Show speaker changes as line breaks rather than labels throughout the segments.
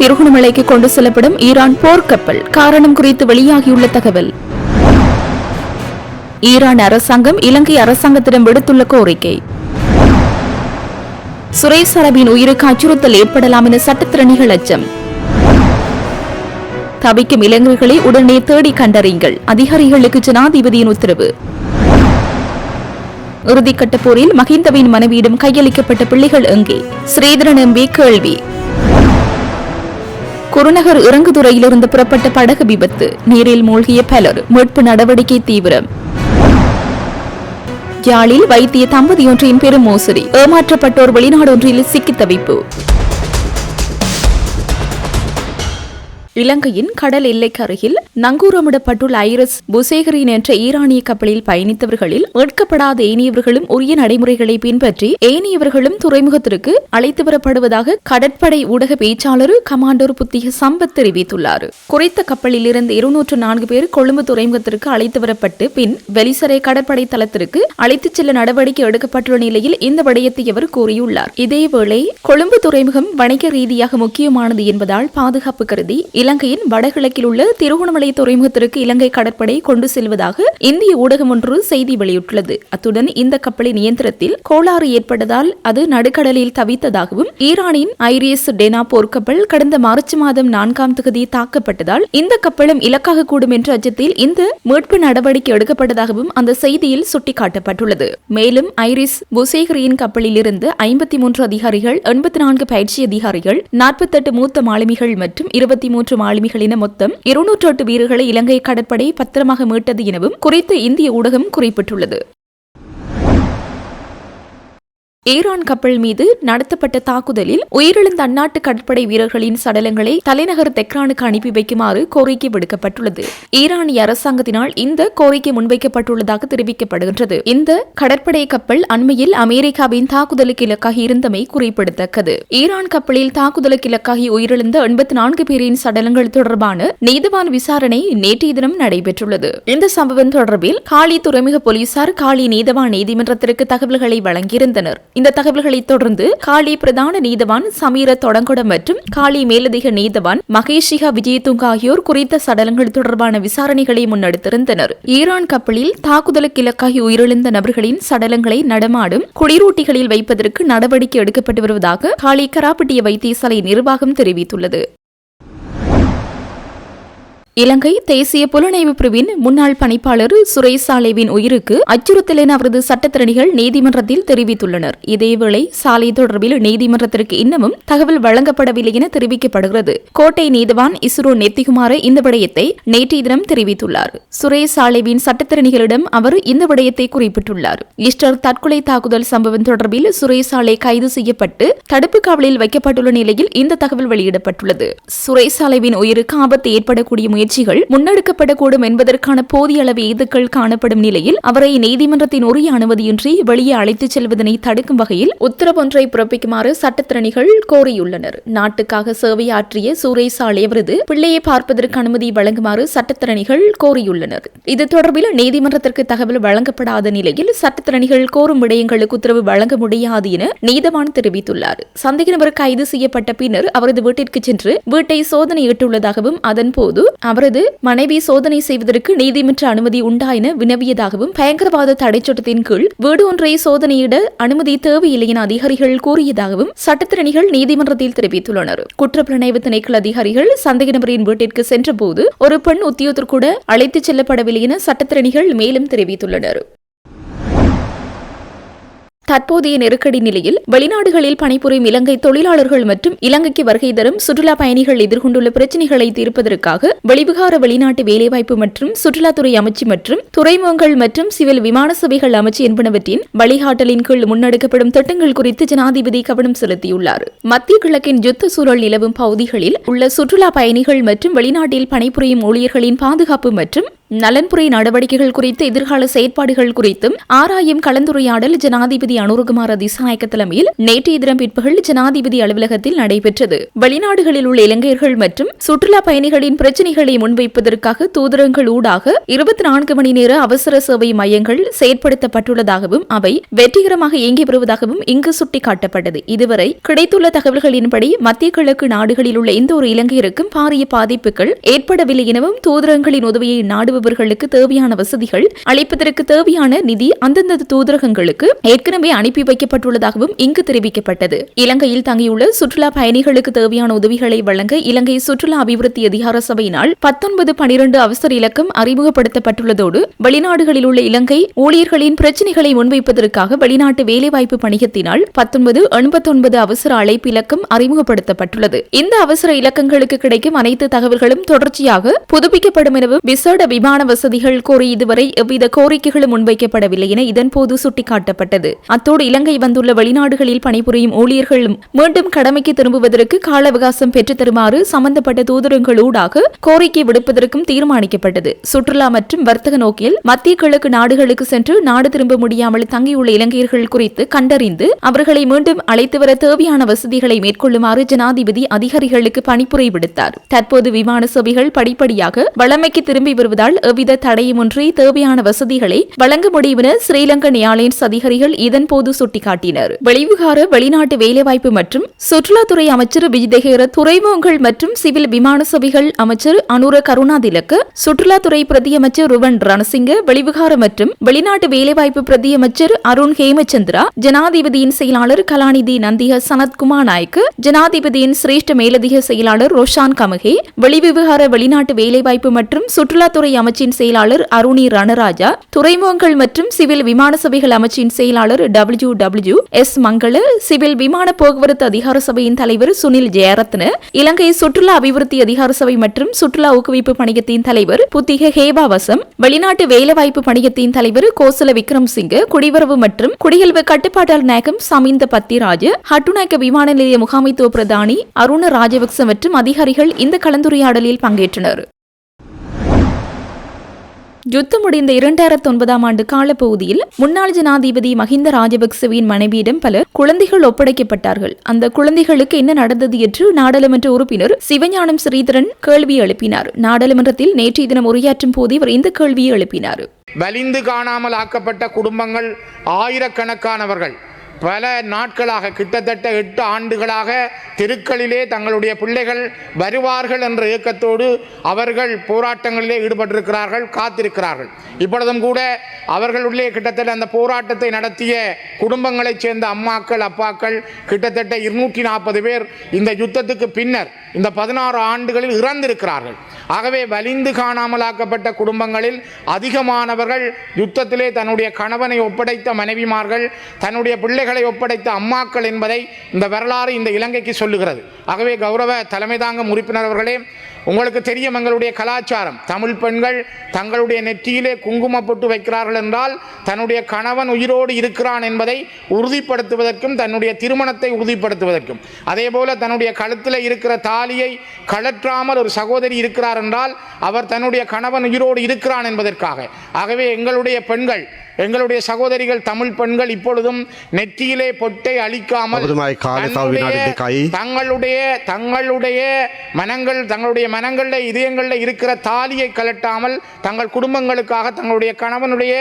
திருகோணமலைக்கு கொண்டு செல்லப்படும் ஈரான் போர்க்கப்பல் காரணம் குறித்து வெளியாகியுள்ள தகவல். ஈரான் அரசாங்கம் இலங்கை அரசாங்கத்திடம் விடுத்துள்ள கோரிக்கை. சுரேஷ் அரபின் உயிருக்கு அச்சுறுத்தல் ஏற்படலாம் என சட்டத்திறனிகள் அச்சம். தவிக்கும் இளைஞர்களை உடனே தேடி கண்டறியுங்கள், அதிகாரிகளுக்கு ஜனாதிபதியின் உத்தரவு. இறுதிக்கட்ட போரில் மஹிந்தவின் மனைவியிடம் கையளிக்கப்பட்ட பிள்ளைகள் எங்கே? ஸ்ரீதரன் எம்பி கேள்வி. குருநகர் இறங்குதுறையிலிருந்து புறப்பட்ட படகு விபத்து, நீரில் மூழ்கிய பலர், மீட்பு நடவடிக்கை தீவிரம். யாழில் வைத்திய தம்பதியொன்றின் பெரும் மோசடி, ஏமாற்றப்பட்டோர் வெளிநாடொன்றில் சிக்கி தவிப்பு. இலங்கையின் கடல் எல்லைக்கு அருகில் நங்கூரமிடப்பட்டுள்ள ஐரிஸ் புசேகரின் என்ற ஈரானிய கப்பலில் பயணித்தவர்களில் மீட்கப்படாத ஏனையவர்களும் உரிய நடைமுறைகளை பின்பற்றி ஏனையவர்களும் துறைமுகத்திற்கு அழைத்து வரப்படுவதாக கடற்படை ஊடக பேச்சாளர் கமாண்டர் புத்திய சம்பத் தெரிவித்துள்ளார். குறித்த கப்பலில் இருந்து 204 பேர் கொழும்பு துறைமுகத்திற்கு அழைத்து வரப்பட்டு பின் வெலிசரை கடற்படை தளத்திற்கு அழைத்துச் செல்ல நடவடிக்கை எடுக்கப்பட்டுள்ள நிலையில் இந்த விடயத்தை அவர் கூறியுள்ளார். இதேவேளை கொழும்பு துறைமுகம் வணிக ரீதியாக முக்கியமானது என்பதால் பாதுகாப்பு கருதி இலங்கையின் வடகிழக்கில் உள்ள திருகோணமலை துறைமுகத்திற்கு இலங்கை கடற்படை கொண்டு செல்வதாக இந்திய ஊடகம் ஒன்று செய்தி வெளியிட்டுள்ளது. அத்துடன் இந்த கப்பலின் இயந்திரத்தில் கோளாறு ஏற்பட்டதால் அது நடுக்கடலில் தவித்ததாகவும் ஈரானின் ஐரிஸ் டெனா போர்க்கப்பல் கடந்த மார்ச் மாதம் 4ஆம் தேதி தாக்கப்பட்டதால் இந்த கப்பலும் இலக்காக கூடும் என்ற அச்சத்தில் இந்த மீட்பு நடவடிக்கை எடுக்கப்பட்டதாகவும் அந்த செய்தியில் சுட்டிக்காட்டப்பட்டுள்ளது. மேலும் ஐரிஸ் புசேகரியின் கப்பலில் இருந்து 53 அதிகாரிகள், 84 பயிற்சி அதிகாரிகள், 48 மூத்த மாலுமிகள் மற்றும் 23 மாலுமிகள் என மொத்தம் 208 வீரர்களை இலங்கை கடற்படை பத்திரமாக மீட்டது எனவும் குறித்த இந்திய ஊடகம் குறிப்பிட்டுள்ளது. ஈரான் கப்பல் மீது நடத்தப்பட்ட தாக்குதலில் உயிரிழந்த அந்நாட்டு கடற்படை வீரர்களின் சடலங்களை தலைநகர் தெஹ்ரானுக்கு அனுப்பி வைக்குமாறு கோரிக்கை விடுக்கப்பட்டுள்ளது. ஈரானிய அரசாங்கத்தினால் இந்த கோரிக்கை முன்வைக்கப்பட்டுள்ளதாக தெரிவிக்கப்படுகின்றது. இந்த கடற்படை கப்பல் அண்மையில் அமெரிக்காவின் தாக்குதலுக்கு இலக்காகி இருந்தமை குறிப்பிடத்தக்கது. ஈரான் கப்பலில் தாக்குதலுக்கு இலக்காகி உயிரிழந்த 84 பேரின் சடலங்கள் தொடர்பான நீதிவான் விசாரணை நேற்றைய தினம் நடைபெற்றுள்ளது. இந்த சம்பவம் தொடர்பில் காலி துறைமுக போலீசார் காலி நீதவான் நீதிமன்றத்திற்கு தகவல்களை வழங்கியிருந்தனர். இந்த தகவல்களை தொடர்ந்து காலி பிரதான நீதவான் சமீர தொடங்கொட மற்றும் காலி மேலதிக நீதவான் மகேஷிகா விஜயதுங்க ஆகியோர் குறித்த சடலங்கள் தொடர்பான விசாரணைகளை முன்னெடுத்திருந்தனர். ஈரான் கப்பலில் தாக்குதலுக்கு இலக்காகி உயிரிழந்த நபர்களின் சடலங்களை நடமாடும் குளிரூட்டிகளில் வைப்பதற்கு நடவடிக்கை எடுக்கப்பட்டு வருவதாக காலி கராப்பட்டிய வைத்தியசாலை நிர்வாகம் தெரிவித்துள்ளது. இலங்கை தேசிய புலனாய்வு பிரிவின் முன்னாள் பணிப்பாளர் சுரேஷ் சாலேவின் உயிருக்கு அச்சுறுத்தல் என அவரது சட்டத்திறனிகள் நீதிமன்றத்தில் தெரிவித்துள்ளனர். இதேவேளை சாலை தொடர்பில் நீதிமன்றத்திற்கு இன்னமும் தகவல் வழங்கப்படவில்லை என தெரிவிக்கப்படுகிறது. கோட்டை நீதிவான் இஸ்ரோ நெத்திகுமார இந்த விடயத்தை நேற்றைய தினம் தெரிவித்துள்ளார். சுரேஷ் சாலேவின் சட்டத்திறனிகளிடம் அவர் இந்த விடயத்தை குறிப்பிட்டுள்ளார். ஈஸ்டர் தற்கொலை தாக்குதல் சம்பவம் தொடர்பில் சுரேஷ் சாலே கைது செய்யப்பட்டு தடுப்பு காவலில் வைக்கப்பட்டுள்ள நிலையில் இந்த தகவல் வெளியிடப்பட்டுள்ளது. சுரேஷ் சாலேவின் உயிருக்கு ஆபத்து ஏற்படக்கூடிய முயற்சிகள் முன்னெடுக்கப்படக்கூடும் என்பதற்கான போதிய அளவு ஏதுக்கள் காணப்படும் நிலையில் அவரை நீதிமன்றத்தின் உரிய அனுமதியின்றி வெளியே அழைத்துச் செல்வதனை தடுக்கும் வகையில் உத்தரவொன்றை பிறப்பிக்குமாறு சட்டத்திறனிகள் கோரியுள்ளனர். நாட்டுக்காக சேவையாற்றிய சுரேஷ் சாலே அவரது பிள்ளையை பார்ப்பதற்கு அனுமதி வழங்குமாறு சட்டத்திறனிகள் கோரியுள்ளனர். இது தொடர்பில் நீதிமன்றத்திற்கு தகவல் வழங்கப்படாத நிலையில் சட்டத்திறனிகள் கோரும் விடயங்களுக்கு உத்தரவு வழங்க முடியாது என நீதவான் தெரிவித்துள்ளார். சந்தேக நபர் கைது செய்யப்பட்ட பின்னர் அவரது வீட்டிற்கு சென்று வீட்டை சோதனையிட்டுள்ளதாகவும் அதன்போது அவரது மனைவி சோதனை செய்வதற்கு நீதிமன்ற அனுமதி உண்டா என வினவியதாகவும் பயங்கரவாத தடைச்சட்டத்தின் கீழ் வீடு ஒன்றை சோதனையிட அனுமதி தேவையில்லை என அதிகாரிகள் கூறியதாகவும் சட்டத்திறனிகள் நீதிமன்றத்தில் தெரிவித்துள்ளனர். குற்றப்புலனாய்வு திணைக்கள அதிகாரிகள் சந்தேக நபரின் வீட்டிற்கு சென்றபோது ஒரு பெண் உத்தியோகத்தர் கூட அழைத்துச் செல்லப்படவில்லை என சட்டத்திறனிகள் மேலும் தெரிவித்துள்ளனர். தற்போதைய நெருக்கடி நிலையில் வெளிநாடுகளில் பணிபுரியும் இலங்கை தொழிலாளர்கள் மற்றும் இலங்கைக்கு வருகை தரும் சுற்றுலா பயணிகள் எதிர்கொண்டுள்ள பிரச்சினைகளை தீர்ப்பதற்காக வெளிவிகார வெளிநாட்டு வேலைவாய்ப்பு மற்றும் சுற்றுலாத்துறை அமைச்சு மற்றும் துறைமுகங்கள் மற்றும் சிவில் விமான சேவைகள் அமைச்சு என்பனவற்றின் வழிகாட்டலின் கீழ் முன்னெடுக்கப்படும் திட்டங்கள் குறித்து ஜனாதிபதி கவனம் செலுத்தியுள்ளார். மத்திய கிழக்கின் யுத்த சூழல் நிலவும் பகுதிகளில் உள்ள சுற்றுலா பயணிகள் மற்றும் வெளிநாட்டில் பணிபுரியும் ஊழியர்களின் பாதுகாப்பு மற்றும் நலன்புரி நடவடிக்கைகள் குறித்து எதிர்கால செயற்பாடுகள் குறித்தும் ஆராயும் கலந்துரையாடல் ஜனாதிபதி ஜனாதிபதி அனுரகுமார திசாநாயக்க தலைமையில் நேற்றைய தினம் பிற்பகல் ஜனாதிபதி அலுவலகத்தில் நடைபெற்றது. வெளிநாடுகளில் உள்ள இலங்கையர்கள் மற்றும் சுற்றுலா பயணிகளின் பிரச்சினைகளை முன்வைப்பதற்காக தூதரங்கள் ஊடாக 24 மணி நேர அவசர சேவை மையங்கள் செயற்படுத்தப்பட்டுள்ளதாகவும் அவை வெற்றிகரமாக இயங்கி வருவதாகவும் இங்கு சுட்டிக்காட்டப்பட்டது. இதுவரை கிடைத்துள்ள தகவல்களின்படி மத்திய கிழக்கு நாடுகளில் உள்ள எந்த ஒரு இலங்கையருக்கும் பாரிய பாதிப்புகள் ஏற்படவில்லை எனவும் தூதரங்களின் உதவியை நாடுபவர்களுக்கு தேவையான வசதிகள் அளிப்பதற்கு தேவையான நிதி அந்தந்த தூதரகங்களுக்கு ஏற்கனவே அனுப்பி வைக்கப்பட்டுள்ளதாகவும் இங்கு தெரிவிக்கப்பட்டது. இலங்கையில் தங்கியுள்ள சுற்றுலா பயணிகளுக்கு தேவையான உதவிகளை வழங்க இலங்கை சுற்றுலா அபிவிருத்தி அதிகார சபையினால் 1912 அவசர இலக்கம் அறிமுகப்படுத்தப்பட்டுள்ளதோடு வெளிநாடுகளில் உள்ள இலங்கை ஊழியர்களின் பிரச்சினைகளை முன்வைப்பதற்காக வெளிநாட்டு வேலைவாய்ப்பு பணியத்தினால் 1989 அவசர அழைப்பு இலக்கம் அறிமுகப்படுத்தப்பட்டுள்ளது. இந்த அவசர இலக்கங்களுக்கு கிடைக்கும் அனைத்து தகவல்களும் தொடர்ச்சியாக புதுப்பிக்கப்படும் எனவும் விசேட விமான வசதிகள் கோரி இதுவரை எவ்வித கோரிக்கைகளும் முன்வைக்கப்படவில்லை என இதன்போது சுட்டிக்காட்டப்பட்டது. அத்தோடு இலங்கை வந்துள்ள வெளிநாடுகளில் பணிபுரியும் ஊழியர்கள் மீண்டும் கடமைக்கு திரும்புவதற்கு கால அவகாசம் பெற்றுத் தருமாறு சம்பந்தப்பட்ட தூதரங்களூடாக கோரிக்கை விடுப்பதற்கும் தீர்மானிக்கப்பட்டது. சுற்றுலா மற்றும் வர்த்தக நோக்கில் மத்திய கிழக்கு நாடுகளுக்கு சென்று நாடு திரும்ப முடியாமல் தங்கியுள்ள இலங்கையர்கள் குறித்து கண்டறிந்து அவர்களை மீண்டும் அழைத்து வர தேவையான வசதிகளை மேற்கொள்ளுமாறு ஜனாதிபதி அதிகாரிகளுக்கு பணிப்புரை விடுத்தார். தற்போது விமான சேவைகள் படிப்படியாக வழமைக்கு திரும்பி வருவதால் எவ்வித தடையுமின்றி தேவையான வசதிகளை வழங்க முடியும் என ஸ்ரீலங்கன் ஏர்லைன்ஸ் அதிகாரிகள் இதன்போது சுட்டிக்காட்டினர். வெளிவிகார வெளிநாட்டு வேலைவாய்ப்பு மற்றும் சுற்றுலாத்துறை அமைச்சர் விஜிதஹேர, துறைமுகங்கள் மற்றும் சிவில் விமான சேவைகள் அமைச்சர் அனுர கருணாதிலக்க, சுற்றுலாத்துறை பிரதியமைச்சர் ருவன் ரணசிங்க, வெளிவிகார மற்றும் வெளிநாட்டு வேலைவாய்ப்பு பிரதியமைச்சர் அருண் ஹேமச்சந்திரா, ஜனாதிபதியின் செயலாளர் கலாநிதி நந்திக சனத்குமார் நாயக், ஜனாதிபதியின் சிரேஷ்ட மேலதிக செயலாளர் ரோஷான் கமகே, வெளிவிவகார வெளிநாட்டு வேலைவாய்ப்பு மற்றும் சுற்றுலாத்துறை அமைச்சின் செயலாளர் அருணி ரணராஜா, துறைமுகங்கள் மற்றும் சிவில் விமான சபைகள் அமைச்சின் செயலாளர் WWS மங்கள, சிவில் விமான போக்குவரத்து அதிகார சபையின் தலைவர் சுனில் ஜெயரத்ன, இலங்கை சுற்றுலா அபிவிருத்தி அதிகார சபை மற்றும் சுற்றுலா ஊக்குவிப்பு பணியத்தின் தலைவர் புத்திக ஹேபாவசம், வெளிநாட்டு வேலைவாய்ப்பு பணியத்தின் தலைவர் கோசல விக்ரம்சிங்க, குடிவரவு மற்றும் குடியல்வு கட்டுப்பாட்டாளர் நாயகம் சமிந்த பத்திராஜ, ஹட்டுநாயக்க விமான நிலைய முகாமைத்துவ பிரதானி அருண ராஜபக்ச மற்றும் அதிகாரிகள் இந்த கலந்துரையாடலில் பங்கேற்றனர். யுத்தம் முடிந்த 2009 ஆண்டு காலப்பகுதியில் முன்னாள் ஜனாதிபதி மஹிந்த ராஜபக்சவின் மனைவியிடம் பல குழந்தைகள் ஒப்படைக்கப்பட்டார்கள். அந்த குழந்தைகளுக்கு என்ன நடந்தது என்று நாடாளுமன்ற உறுப்பினர் சிவஞானம் ஸ்ரீதரன் கேள்வி எழுப்பினார். நாடாளுமன்றத்தில் நேற்றைய தினம் உரையாற்றும் போது இவர் இந்த கேள்வியை எழுப்பினார்.
வலிந்து காணாமல் ஆக்கப்பட்ட குடும்பங்கள் ஆயிரக்கணக்கானவர்கள் பல நாட்களாக, கிட்டத்தட்ட 8 ஆண்டுகளாக தெருக்களிலே தங்களுடைய பிள்ளைகள் வருவார்கள் என்ற இயக்கத்தோடு அவர்கள் போராட்டங்களிலே ஈடுபட்டிருக்கிறார்கள், காத்திருக்கிறார்கள். இப்பொழுதும் கூட அவர்களுடைய கிட்டத்தட்ட அந்த போராட்டத்தை நடத்திய குடும்பங்களைச் சேர்ந்த அம்மாக்கள், அப்பாக்கள் கிட்டத்தட்ட 240 பேர் இந்த யுத்தத்துக்கு பின்னர் இந்த 16 ஆண்டுகளில் இறந்திருக்கிறார்கள். ஆகவே வலிந்து காணாமலாக்கப்பட்ட குடும்பங்களில் அதிகமானவர்கள் யுத்தத்திலே தன்னுடைய கணவனை ஒப்படைத்த மனைவிமார்கள், தன்னுடைய பிள்ளைகளை ஒப்படைத்த அம்மாக்கள் என்பதை இந்த வரலாறு இந்த இலங்கைக்கு சொல்லுகிறது. ஆகவே கௌரவ தலைமை தாங்கும் உறுப்பினர் அவர்களே, உங்களுக்கு தெரியும் எங்களுடைய கலாச்சாரம், தமிழ் பெண்கள் தங்களுடைய நெற்றியிலே குங்குமப்பொட்டு வைக்கிறார்கள் என்றால் தன்னுடைய கணவன் உயிரோடு இருக்கிறான் என்பதை உறுதிப்படுத்துவதற்கும் தன்னுடைய திருமணத்தை உறுதிப்படுத்துவதற்கும், அதே போல தன்னுடைய கழுத்தில் இருக்கிற தாலியை கழற்றாமல் ஒரு சகோதரி இருக்கிறார் என்றால் அவர் தன்னுடைய கணவன் உயிரோடு இருக்கிறான் என்பதற்காக. ஆகவே எங்களுடைய பெண்கள், எங்களுடைய சகோதரிகள், தமிழ் பெண்கள் இப்பொழுதும் நெற்றியிலே பொட்டை அளிக்காமல் தங்களுடைய மனங்களில் இதயங்களில் இருக்கிற தாலியை கலட்டாமல் தங்கள் குடும்பங்களுக்காக, தங்களுடைய கணவனுடைய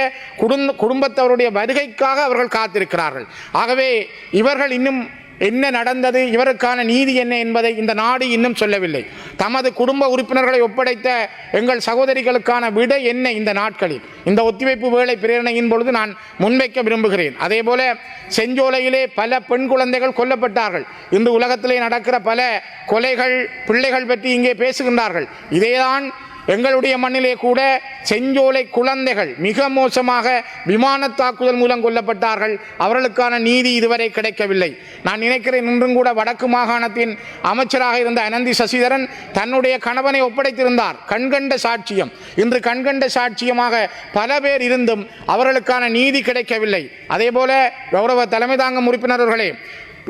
குடும்பத்தவருடைய வருகைக்காக அவர்கள் காத்திருக்கிறார்கள். ஆகவே இவர்கள் இன்னும் என்ன நடந்தது, இவருக்கான நீதி என்ன என்பதை இந்த நாடு இன்னும் சொல்லவில்லை. தமது குடும்ப உறுப்பினர்களை ஒப்படைத்த எங்கள் சகோதரிகளுக்கான விடை என்ன இந்த நாட்களில் இந்த ஒத்திவைப்பு வேளை பிரேரணையின் பொழுது நான் முன்வைக்க விரும்புகிறேன். அதே போல செஞ்சோலையிலே பல பெண் குழந்தைகள் கொல்லப்பட்டார்கள். இன்று உலகத்திலே நடக்கிற பல கொலைகள், பிள்ளைகள் பற்றி இங்கே பேசுகின்றார்கள். இதேதான் எங்களுடைய மண்ணிலே கூட செஞ்சோலை குழந்தைகள் மிக மோசமாக விமான தாக்குதல் மூலம் கொல்லப்பட்டார்கள். அவர்களுக்கான நீதி இதுவரை கிடைக்கவில்லை. நான் நினைக்கிறேன் இன்றும் கூட வடக்கு மாகாணத்தின் அமைச்சராக இருந்த அனந்தி சசிதரன் தன்னுடைய கணவனை ஒப்படைத்திருந்தார். கண்கண்ட சாட்சியம். இன்று கண்கண்ட சாட்சியமாக பல பேர் இருந்தும் அவர்களுக்கான நீதி கிடைக்கவில்லை. அதே போல கௌரவ தலைமை தாங்கும் உறுப்பினர்களே,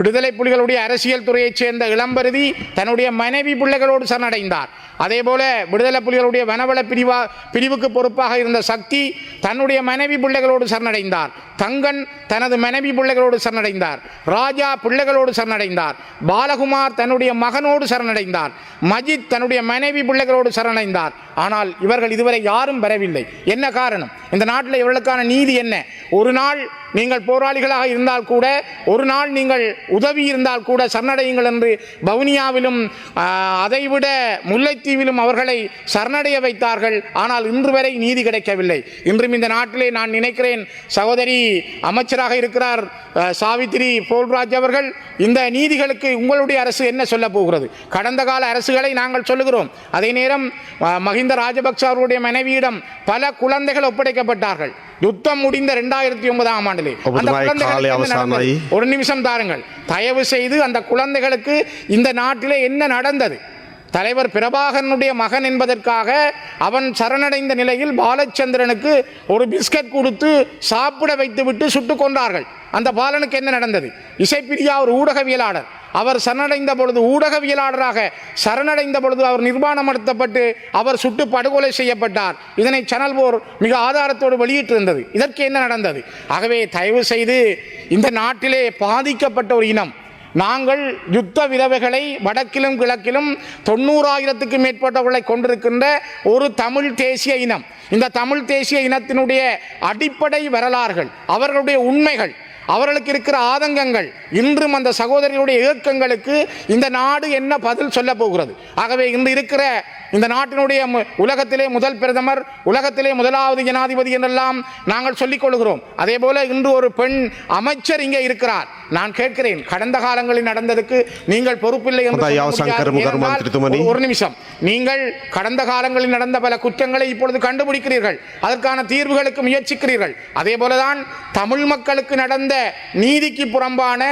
விடுதலை புலிகளுடைய அரசியல் துறையைச் சேர்ந்த இளம்பருதி தன்னுடைய மனைவி பிள்ளைகளோடு சரணடைந்தார். அதேபோல விடுதலை புலிகளுடைய வனவள பிரிவுக்கு பொறுப்பாக இருந்த சக்தி தன்னுடைய மனைவி பிள்ளைகளோடு சரணடைந்தார். தங்கன் தனது மனைவி பிள்ளைகளோடு சரணடைந்தார். ராஜா பிள்ளைகளோடு சரணடைந்தார். பாலகுமார் தன்னுடைய மகனோடு சரணடைந்தார். மஜித் தன்னுடைய மனைவி பிள்ளைகளோடு சரணடைந்தார். ஆனால் இவர்கள் இதுவரை யாரும் பெறவில்லை. என்ன காரணம்? இந்த நாட்டில் இவர்களுக்கான நீதி என்ன? ஒரு நாள் நீங்கள் போராளிகளாக இருந்தால் கூட, ஒரு நாள் நீங்கள் உதவி இருந்தால் கூட சரணடையுங்கள் என்று வவுனியாவிலும் அதைவிட முல்லைத்தீவிலும் அவர்களை சரணடைய வைத்தார்கள். ஆனால் இன்று வரை நீதி கிடைக்கவில்லை. இன்றும் இந்த நாட்டிலே நான் நினைக்கிறேன் சகோதரி அமைச்சராக இருக்கிறார் சாவித்திரி போல்ராஜ் அவர்கள், இந்த நீதிகளுக்கு உங்களுடைய அரசு என்ன சொல்ல போகிறது? கடந்த கால அரசுகளை நாங்கள் சொல்லுகிறோம். அதே நேரம் மஹிந்த ராஜபக்ச அவருடைய மனைவியிடம் பல குழந்தைகள் ஒப்படைக்கப்பட்டார்கள். யுத்தம் முடிந்த 2009ஆம் ஆண்டிலே அந்த குழந்தைகள், ஒரு நிமிஷம் தாருங்கள் தயவு செய்து, அந்த குழந்தைகளுக்கு இந்த நாட்டிலே என்ன நடந்தது? தலைவர் பிரபாகரனுடைய மகன் என்பதற்காக அவன் சரணடைந்த நிலையில் பாலச்சந்திரனுக்கு ஒரு பிஸ்கட் கொடுத்து சாப்பிட வைத்துவிட்டு சுட்டுக் கொண்டார்கள். அந்த பாலனுக்கு என்ன நடந்தது? இசைப்பிரியா ஒரு ஊடகவியலாளர், அவர் சரணடைந்த பொழுது, ஊடகவியலாளராக சரணடைந்த பொழுது அவர் நிர்வாணப்படுத்தப்பட்டு அவர் சுட்டு படுகொலை செய்யப்பட்டார். இதனை சேனல் போர் மிக ஆதாரத்தோடு வெளியிட்டிருந்தது. இதற்கு என்ன நடந்தது? ஆகவே தயவு செய்து, இந்த நாட்டிலே பாதிக்கப்பட்ட ஒரு இனம், நாங்கள் யுத்த விதவைகளை வடக்கிலும் கிழக்கிலும் 90,000க்கு மேற்பட்டவர்களை கொண்டிருக்கின்ற ஒரு தமிழ் தேசிய இனம். இந்த தமிழ் தேசிய இனத்தினுடைய அடிப்படை வரலாறுகள், அவர்களுடைய உண்மைகள், அவர்களுக்கு இருக்கிற ஆதங்கங்கள், இன்றும் அந்த சகோதரிகளுடைய இயக்கங்களுக்கு இந்த நாடு என்ன பதில் சொல்ல போகிறது? ஆகவே இன்று இருக்கிற இந்த நாட்டினுடைய உலகத்திலே முதல் பிரதமர், உலகத்திலே முதலாவது ஜனாதிபதி என்றெல்லாம் நாங்கள் சொல்லிக் கொள்கிறோம். அதே போல இன்று ஒரு பெண் அமைச்சர் இங்கே இருக்கிறார். நான் கேட்கிறேன், கடந்த காலங்களில் நடந்ததுக்கு நீங்கள் பொறுப்பில்லை என்று ஒரு நிமிஷம், நீங்கள் கடந்த காலங்களில் நடந்த பல குற்றங்களை இப்பொழுது கண்டுபிடிக்கிறீர்கள், அதற்கான தீர்வுகளுக்கு முயற்சிக்கிறீர்கள். அதே போலதான் தமிழ் மக்களுக்கு நடந்த நீதிக்கு புறம்பான,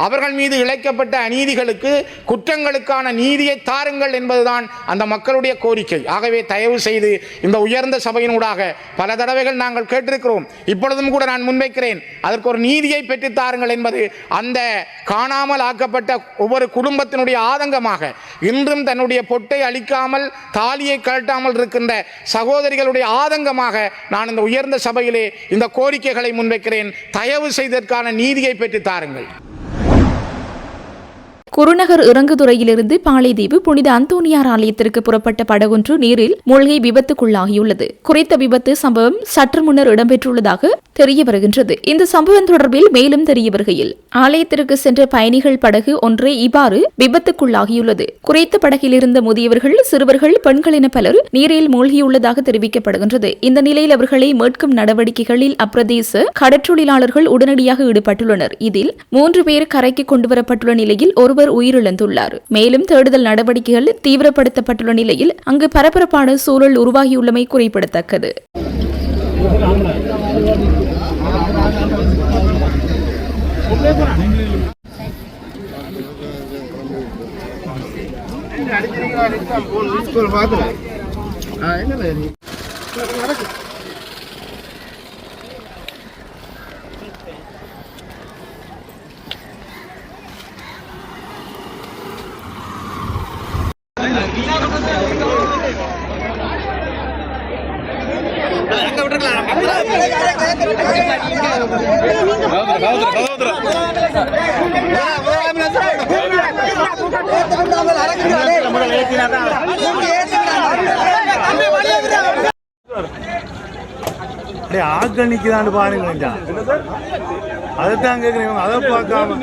அவர்கள் மீது இழைக்கப்பட்ட அநீதிகளுக்கு, குற்றங்களுக்கான நீதியை தாருங்கள் என்பதுதான் அந்த மக்களுடைய கோரிக்கை. ஆகவே தயவு செய்து இந்த உயர்ந்த சபையினூடாக பல தடவைகள் நாங்கள் கேட்டிருக்கிறோம், இப்பொழுதும் கூட நான் முன்வைக்கிறேன், அதற்கு ஒரு நீதியை பெற்றுத் தாருங்கள் என்பது அந்த காணாமல் ஆக்கப்பட்ட ஒவ்வொரு குடும்பத்தினுடைய ஆதங்கமாக, இன்றும் தன்னுடைய பொட்டை அளிக்காமல் தாலியை கழட்டாமல் இருக்கின்ற சகோதரிகளுடைய ஆதங்கமாக நான் இந்த உயர்ந்த சபையிலே இந்த கோரிக்கைகளை முன்வைக்கிறேன். தயவு செய்ததற்கான நீதியை பெற்றுத் தாருங்கள்.
குருநகர் இறங்குதுறையிலிருந்து பாளைதீவு புனித அந்தோனியார் ஆலயத்திற்கு புறப்பட்ட படகொன்று நீரில் மூழ்கி விபத்துக்குள்ளாகியுள்ளது. குறித்த விபத்து சம்பவம் சற்று முன்னர் இடம்பெற்றுள்ளதாக தெரிய வருகின்றது. இந்த சம்பவம் தொடர்பில் மேலும் தெரிய வருகையில், ஆலயத்திற்கு சென்ற பயணிகள் படகு ஒன்றே இவ்வாறு விபத்துக்குள்ளாகியுள்ளது. குறித்த படகில் இருந்த முதியவர்கள், சிறுவர்கள், பெண்கள் என பலர் நீரில் மூழ்கியுள்ளதாக தெரிவிக்கப்படுகின்றது. இந்த நிலையில் அவர்களை மீட்கும் நடவடிக்கைகளில் அப்பிரதேச கடற்றொழிலாளர்கள் உடனடியாக ஈடுபட்டுள்ளனர். இதில் 3 பேர் கரைக்கு கொண்டுவரப்பட்டுள்ள நிலையில் ஒருவர் உயிரிழந்துள்ளார். மேலும் தேடுதல் நடவடிக்கைகள் தீவிரப்படுத்தப்பட்டுள்ள நிலையில் அங்கு பரபரப்பான சூழல் உருவாகியுள்ளமை குறிப்பிடத்தக்கது.
ஆக்கணிக்குதான்னு பாருங்க, அதைத்தான் கேட்குறீங்க, அதை பார்க்காம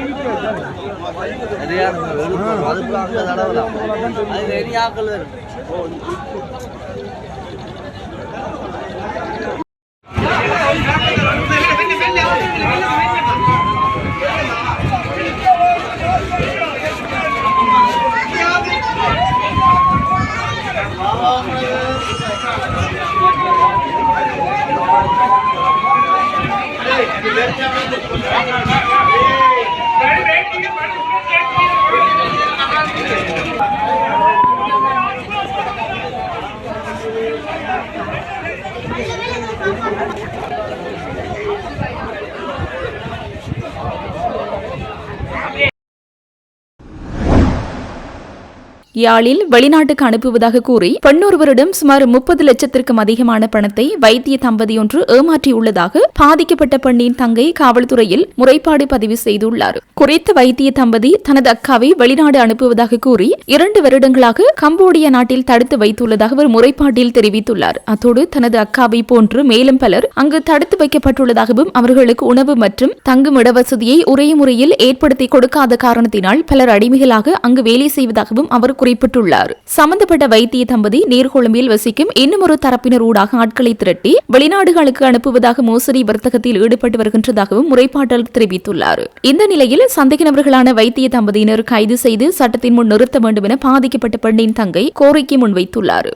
யாழில் வெளிநாட்டுக்கு அனுப்புவதாக கூறி பெண்ணொருவரிடம் சுமார் 30 லட்சத்திற்கும் அதிகமான பணத்தை வைத்திய தம்பதி ஒன்று ஏமாற்றியுள்ளதாக பாதிக்கப்பட்ட பெண்ணின் தங்கை காவல்துறையில் முறைப்பாடு பதிவு செய்துள்ளார். குறித்த வைத்திய தம்பதி தனது அக்காவை வெளிநாடு அனுப்புவதாக கூறி 2 வருடங்களாக கம்போடியா நாட்டில் தடுத்து வைத்துள்ளதாக அவர் முறைப்பாட்டில் தெரிவித்துள்ளார். அத்தோடு தனது அக்காவை போன்று மேலும் பலர் அங்கு தடுத்து வைக்கப்பட்டுள்ளதாகவும் அவர்களுக்கு உணவு மற்றும் தங்கும் இடவசதியை உரிய முறையில் ஏற்படுத்தி கொடுக்காத காரணத்தினால் பலர் அடிமைகளாக அங்கு வேலை செய்வதாகவும் அவர் குறிப்பிட்டுள்ளார். சம்பந்தப்பட்ட வைத்திய தம்பதி நீர்கொழும்பில் வசிக்கும் இன்னும் ஒரு தரப்பினர் ஊடாக ஆட்களை திரட்டி வெளிநாடுகளுக்கு அனுப்புவதாக மோசடி வர்த்தகத்தில் ஈடுபட்டு வருகின்றதாகவும் முறைப்பாட்டில் தெரிவித்துள்ளார். இந்த நிலையில் சந்தேக நபர்களான வைத்திய தம்பதியினர் கைது செய்து சட்டத்தின் முன் நிறுத்த வேண்டும் என பாதிக்கப்பட்ட பெண்ணின் தங்கை கோரிக்கை முன்வைத்துள்ளார்.